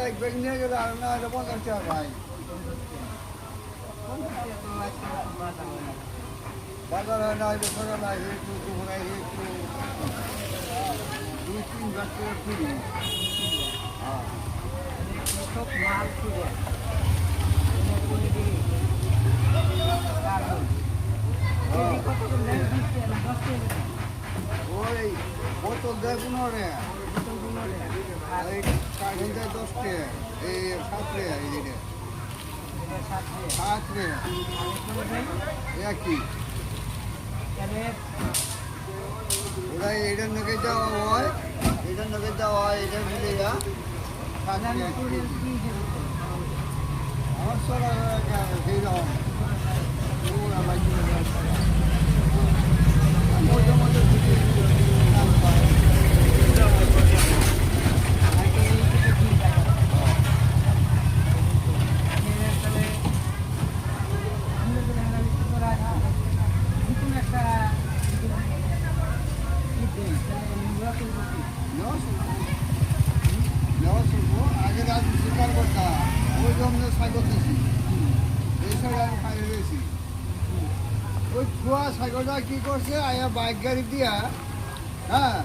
এক ব্যাগ নিয়ে গেলে আর না হলে 50 টাকা ভাই বাজারে না হলে সকালে একটু দুপুরে একটু 2-3 ব্যাগ করে তুলি হ্যাঁ সব মাল খুঁজে ওই বোতল দেয় 15 টাকা এই কার্টুন দেয় 10 টাকা এই 7 টাকা এই দিকে 7 টাকা একই ওরা এটার নগে যাওয়া হয় এটার নগে যাওয়া হয় এটা মিলে যা 7 টাকা আমার সরা সেই রকম ওরা বাইক মধ্যে মধ্যে আগে রাত স্বীকার করতাম ওই জন্য সাইকেল দিয়েছি এই সাইড আমি খাইয়ে রয়েছি ওই ছোয়া সাইকেলটা কী করছে আয়া বাইক গাড়ি দিয়া হ্যাঁ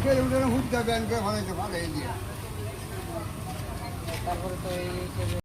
খেলে উঠে হুট দেবে ব্যাংকে ভালো দিয়া তারপরে তো এই